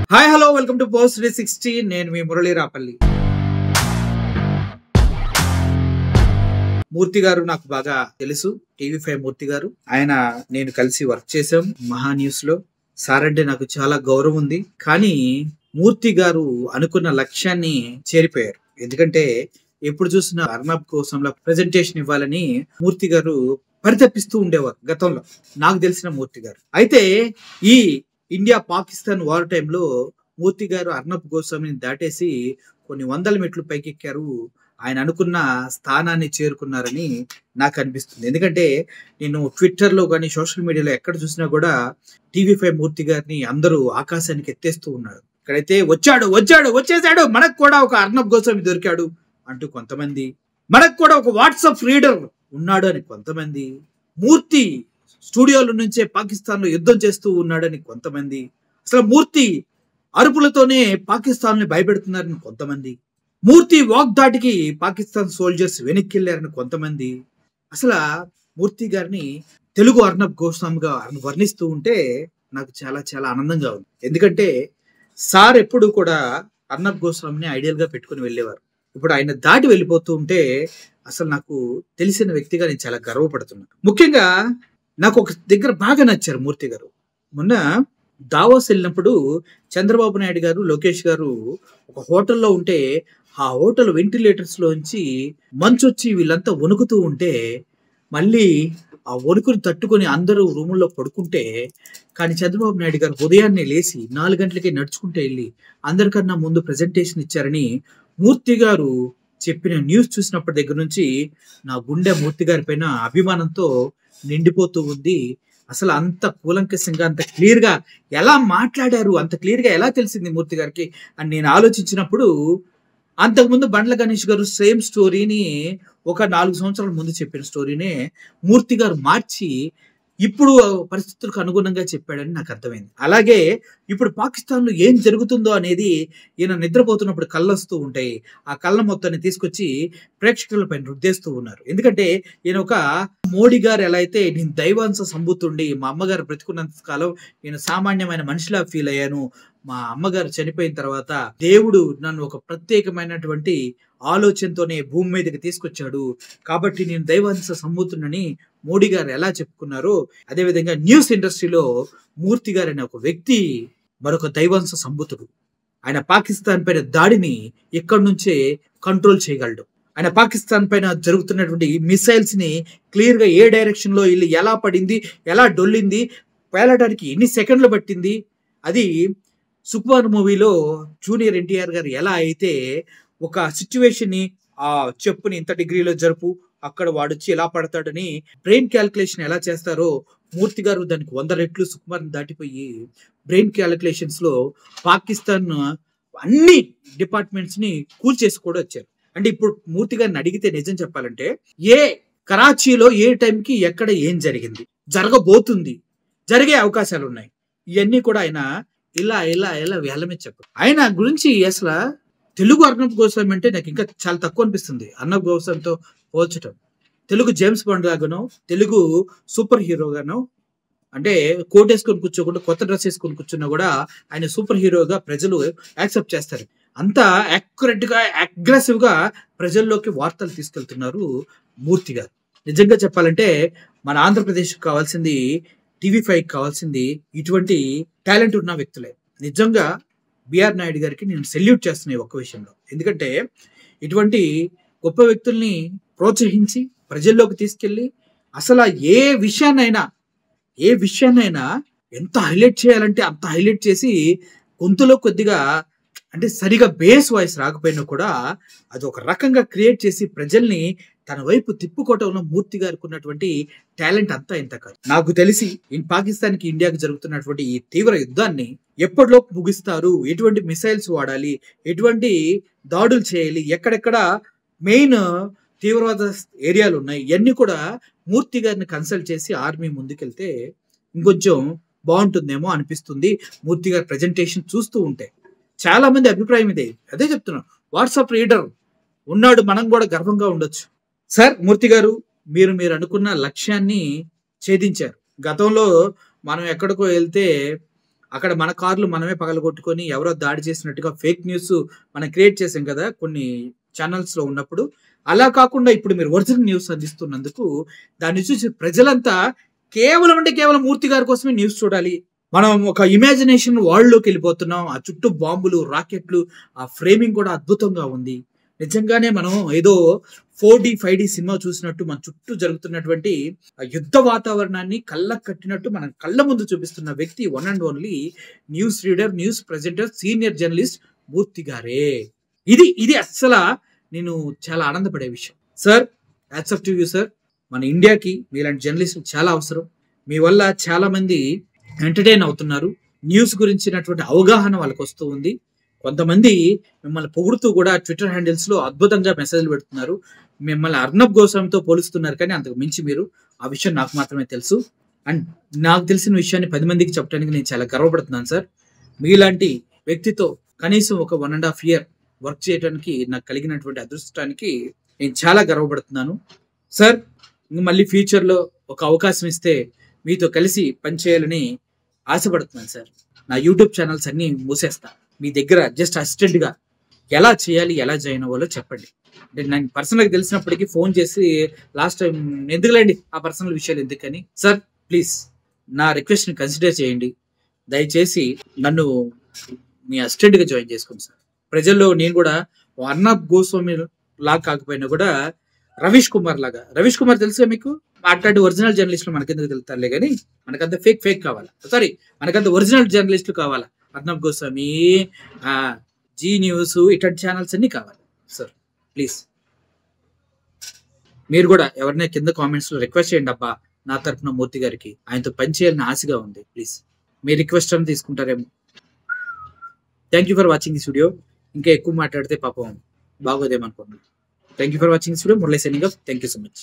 Hi hello welcome to post 360. నేను మీ మురళీ రాపల్లి. మూర్తి గారు నాకు బాగా తెలుసు. టీవీ5 మూర్తి గారు, ఆయన నేను కలిసి వర్క్ చేసాం మహా న్యూస్ లో. సార్ అంటే నాకు చాలా గౌరవం ఉంది. కానీ మూర్తి గారు అనుకున్న లక్ష్యాన్ని చేరిపోయారు. ఎందుకంటే ఎప్పుడు చూసినా అర్నబ్ కోసంలో ప్రెజెంటేషన్ ఇవ్వాలని మూర్తి గారు పరితపిస్తూ ఉండేవారు గతంలో, నాకు తెలిసిన మూర్తి గారు. అయితే ఈ ఇండియా పాకిస్తాన్ వార్ టైంలో మూర్తి గారు అర్నబ్ గోస్వామిని దాటేసి కొన్ని వందల మెట్లు పైకెక్కారు. ఆయన అనుకున్న స్థానాన్ని చేరుకున్నారని నాకు అనిపిస్తుంది. ఎందుకంటే నేను ట్విట్టర్లో కానీ సోషల్ మీడియాలో ఎక్కడ చూసినా కూడా టీవీ5 మూర్తి గారిని అందరూ ఆకాశానికి ఎత్తేస్తూ ఉన్నారు. ఇక్కడైతే వచ్చేసాడు, మనకు కూడా ఒక అర్నబ్ గోస్వామి దొరికాడు అంటూ కొంతమంది, మనకు కూడా ఒక వాట్సాప్ రీడర్ ఉన్నాడు అని కొంతమంది, మూర్తి స్టూడియోల నుంచే పాకిస్తాన్ లో యుద్ధం చేస్తూ ఉన్నాడని కొంతమంది, అసలు మూర్తి అరుపులతోనే పాకిస్తాన్ ని భయపెడుతున్నారని కొంతమంది, మూర్తి వాక్ దాటికి పాకిస్తాన్ సోల్జర్స్ వెనక్కి వెళ్ళారని కొంతమంది. అసలు మూర్తి గారిని తెలుగు అర్నబ్ గోస్వామిగా వర్ణిస్తూ ఉంటే నాకు చాలా చాలా ఆనందంగా ఉంది. ఎందుకంటే సార్ ఎప్పుడు కూడా అర్నబ్ గోస్వామిని ఐడియల్ గా పెట్టుకుని వెళ్ళేవారు. ఇప్పుడు ఆయన దాటి వెళ్ళిపోతూ ఉంటే అసలు నాకు తెలిసిన వ్యక్తిగా నేను చాలా గర్వపడుతున్నాను. ముఖ్యంగా నాకు ఒక దగ్గర బాగా నచ్చారు మూర్తి గారు. మొన్న దావోస్ వెళ్ళినప్పుడు చంద్రబాబు నాయుడు గారు, లోకేష్ గారు ఒక హోటల్లో ఉంటే ఆ హోటల్ వెంటిలేటర్స్ లోంచి మంచు వచ్చి వీళ్ళంతా వణుకుతూ ఉంటే మళ్ళీ ఆ వణుకుని తట్టుకొని అందరూ రూముల్లో పడుకుంటే, కానీ చంద్రబాబు నాయుడు గారు ఉదయాన్నే లేచి 4 గంటలకి నడుచుకుంటే వెళ్ళి అందరికన్నా ముందు ప్రెజెంటేషన్ ఇచ్చారని మూర్తి గారు చెప్పిన న్యూస్ చూసినప్పటి దగ్గర నుంచి నా గుండె మూర్తి గారి పైన అభిమానంతో నిండిపోతూ ఉంది. అసలు అంత కూలంకషంగా, అంత క్లియర్ గా ఎలా మాట్లాడారు, అంత క్లియర్ గా ఎలా తెలిసింది మూర్తి గారికి అని నేను ఆలోచించినప్పుడు, అంతకుముందు బండ్ల గణేష్ గారు సేమ్ స్టోరీని ఒక 4 సంవత్సరాల ముందు చెప్పిన స్టోరీనే మూర్తి గారు మార్చి ఇప్పుడు పరిస్థితులకు అనుగుణంగా చెప్పాడని నాకు అర్థమైంది. అలాగే ఇప్పుడు పాకిస్తాన్ లో ఏం జరుగుతుందో అనేది ఈయన నిద్రపోతున్నప్పుడు కళ్ళు వస్తూ ఉంటాయి. ఆ కళ్ళ మొత్తాన్ని తీసుకొచ్చి ప్రేక్షకులపై రుద్దేస్తూ ఉన్నారు. ఎందుకంటే ఈయన ఒక మోడీ గారు ఎలా అయితే నేను దైవాంశ సంభూతుండి మా అమ్మగారు బ్రతికున్నంత కాలం నేను సామాన్యమైన మనిషిలా ఫీల్ అయ్యాను, మా అమ్మగారు చనిపోయిన తర్వాత దేవుడు నన్ను ఒక ప్రత్యేకమైనటువంటి ఆలోచనతోనే భూమి మీదకి తీసుకొచ్చాడు కాబట్టి నేను దైవాంశ సంభూతునని మోడీ గారు ఎలా చెప్పుకున్నారో, అదేవిధంగా న్యూస్ ఇండస్ట్రీలో మూర్తి గారు అనే ఒక వ్యక్తి మరొక దైవాంశ సంభూతుడు. ఆయన పాకిస్తాన్ పైన దాడిని ఇక్కడి నుంచే కంట్రోల్ చేయగలడు. ఆయన పాకిస్తాన్ పైన జరుగుతున్నటువంటి మిసైల్స్ ని క్లియర్ గా ఏ డైరెక్షన్ లో వెళ్ళి ఎలా పడింది, ఎలా డొల్లింది, పేలడానికి ఎన్ని సెకండ్లు పట్టింది, అది సుకుమార్ మూవీలో జూనియర్ ఎన్టీఆర్ గారు ఎలా అయితే ఒక సిచ్యువేషన్ ని ఆ చెప్పుని ఇంత డిగ్రీలో జరుపు, అక్కడ వాడొచ్చి ఎలా పడతాడని బ్రెయిన్ క్యాలిక్యులేషన్ ఎలా చేస్తారో మూర్తి గారు దానికి 100 రెట్లు సుకుమార్ని దాటిపోయి బ్రెయిన్ క్యాలిక్యులేషన్స్ లో పాకిస్తాన్ అన్ని డిపార్ట్మెంట్స్ ని కూల్చేసి కూడా వచ్చారు. అంటే ఇప్పుడు మూర్తి గారిని అడిగితే నిజం చెప్పాలంటే కరాచీలో ఏ టైంకి ఎక్కడ ఏం జరిగింది, జరగబోతుంది, జరిగే అవకాశాలు ఉన్నాయి, ఇవన్నీ కూడా ఆయన ఇలా ఇలా ఇలా వేలమే చెప్పారు. ఆయన గురించి అసలు తెలుగు అర్నబ్ గోస్వామి అంటే నాకు ఇంకా చాలా తక్కువ అనిపిస్తుంది అర్నబ్ గోస్వామితో పోల్చటం. తెలుగు జేమ్స్ బాండ్ గానో, తెలుగు సూపర్ హీరోగానో, అంటే కోట్ వేసుకొని కూర్చోకుండా కొత్త డ్రెస్ వేసుకొని కూర్చున్నా కూడా ఆయన సూపర్ హీరోగా ప్రజలు యాక్సెప్ట్ చేస్తారు. అంత యాక్యురేట్ గా, అగ్రెసివ్ గా ప్రజల్లోకి వార్తలు తీసుకెళ్తున్నారు మూర్తి గారు. నిజంగా చెప్పాలంటే మన ఆంధ్రప్రదేశ్ కావాల్సింది, టీవీ5 కావాల్సింది ఇటువంటి టాలెంట్ ఉన్న వ్యక్తులే. నిజంగా బిఆర్ నాయుడు గారికి నేను సెల్యూట్ చేస్తున్నాను ఒక్క విషయంలో. ఎందుకంటే ఇటువంటి గొప్ప వ్యక్తుల్ని ప్రోత్సహించి ప్రజల్లోకి తీసుకెళ్ళి అసలు ఏ విషయాన్నైనా ఎంత హైలైట్ చేయాలంటే అంత హైలైట్ చేసి గొంతులో కొద్దిగా అంటే సరిగా బేస్ వాయిస్ రాకపోయినా కూడా అది ఒక రకంగా క్రియేట్ చేసి ప్రజల్ని తన వైపు తిప్పుకోవటంలో మూర్తి గారికి ఉన్నటువంటి టాలెంట్ అంతా ఇంత కాదు. నాకు తెలిసి పాకిస్తాన్ కి ఇండియాకి జరుగుతున్నటువంటి ఈ తీవ్ర యుద్ధాన్ని ఎప్పటిలోపు ముగిస్తారు, ఎటువంటి మిసైల్స్ వాడాలి, ఎటువంటి దాడులు చేయాలి, ఎక్కడెక్కడ మెయిన్ తీవ్రవాద ఏరియాలు ఉన్నాయి, ఇవన్నీ కూడా మూర్తి గారిని కన్సల్ట్ చేసి ఆర్మీ ముందుకెళ్తే ఇంకొంచెం బాగుంటుందేమో అనిపిస్తుంది. మూర్తి గారి ప్రెజెంటేషన్ చూస్తూ ఉంటే చాలా మంది అభిప్రాయం ఇదే, అదే చెప్తున్నాను, వాట్సాప్ రీడర్ ఉన్నాడు, మనం కూడా గర్వంగా ఉండొచ్చు. సార్ మూర్తి గారు, మీరు అనుకున్న లక్ష్యాన్ని ఛేదించారు. గతంలో మనం ఎక్కడికో వెళ్తే అక్కడ మన కార్లు మనమే పగలగొట్టుకొని ఎవరో దాడి చేసినట్టుగా ఫేక్ న్యూస్ మనం క్రియేట్ చేసాం కదా కొన్ని ఛానల్స్ లో ఉన్నప్పుడు. అలా కాకుండా ఇప్పుడు మీరు ఒరిజినల్ న్యూస్ అందిస్తున్నందుకు దాన్ని చూసి ప్రజలంతా కేవలం అంటే కేవలం మూర్తి గారి కోసమే న్యూస్ చూడాలి. మనం ఒక ఇమాజినేషన్ వరల్డ్ లోకి వెళ్ళిపోతున్నాం. ఆ చుట్టూ బాంబులు, రాకెట్లు, ఆ ఫ్రేమింగ్ కూడా అద్భుతంగా ఉంది. నిజంగానే మనం ఏదో 4D 5D సినిమా చూసినట్టు మన చుట్టూ జరుగుతున్నటువంటి ఆ యుద్ధ వాతావరణాన్ని కళ్ళకు కట్టినట్టు మన కళ్ళ ముందు చూపిస్తున్న వ్యక్తి one and only news reader, news presenter, senior journalist Murthy గారే. ఇది అస్సలు నేను చాలా ఆనందపడే విషయం. Sir, accept to you sir. మన ఇండియాకి మీలాంటి జర్నలిస్ట్ చాలా అవసరం. మీ వల్ల చాలా మంది ఎంటర్టైన్ అవుతున్నారు. న్యూస్ గురించినటువంటి అవగాహన వాళ్ళకి వస్తూ ఉంది. కొంతమంది మిమ్మల్ని పొగుడుతూ కూడా ట్విట్టర్ హ్యాండిల్స్ లో అద్భుతంగా మెసేజ్లు పెడుతున్నారు. మిమ్మల్ని అర్నబ్ గోస్వామితో పోలుస్తున్నారు, కానీ అంతకు మించి మీరు. ఆ విషయం నాకు మాత్రమే తెలుసు. అండ్ నాకు తెలిసిన విషయాన్ని 10 మందికి చెప్పడానికి నేను చాలా గర్వపడుతున్నాను సార్. మీలాంటి వ్యక్తితో కనీసం ఒక 1.5 year వర్క్ చేయడానికి నాకు కలిగినటువంటి అదృష్టానికి నేను చాలా గర్వపడుతున్నాను సార్. మళ్ళీ ఫ్యూచర్లో ఒక అవకాశం ఇస్తే మీతో కలిసి పనిచేయాలని ఆశపడుతున్నాను సార్. నా యూట్యూబ్ ఛానల్స్ అన్ని మూసేస్తా. మీ దగ్గర జస్ట్ అసిస్టెంట్గా ఎలా చేయాలి, ఎలా జాయిన్ అవ్వాలో చెప్పండి. అంటే నాకు పర్సనల్గా తెలిసినప్పటికీ ఫోన్ చేసి లాస్ట్ టైం ఎందుకులేండి ఆ పర్సనల్ విషయాలు ఎందుకని. సార్ ప్లీజ్ నా రిక్వెస్ట్ని కన్సిడర్ చేయండి. దయచేసి నన్ను మీ అసిస్టెంట్గా జాయిన్ చేసుకోండి సార్. ప్రజల్లో నేను కూడా అర్నబ్ గోస్వామి లాగా కాకపోయినా కూడా రవీష్ కుమార్ తెలుసా మీకు? అట్లాంటి ఒరిజినల్ జర్నలిస్టులు మనకెందుకు తెలుతారులే, కానీ మనకంత ఫేక్ కావాలా? సారీ, మనకంత ఒరిజినల్ జర్నలిస్టులు కావాలా? అర్నబ్ గోస్వామి, జీ న్యూస్, ఇట్లాంటి ఛానల్స్ అన్ని కావాలి సార్. ప్లీజ్ మీరు కూడా ఎవరినైనా కింద కామెంట్స్ లో రిక్వెస్ట్ చేయండి. అబ్బా, నా తరఫున మూర్తి గారికి ఆయనతో పనిచేయాలని ఆశగా ఉంది. ప్లీజ్ మీ రిక్వెస్ట్ అని తీసుకుంటారేమో. Thank you for watching this video. ఇంకా ఎక్కువ మాట్లాడితే పాపం బాగోదేమనుకోండి. Thank you for watching this video. Murali signing off. Thank you so much.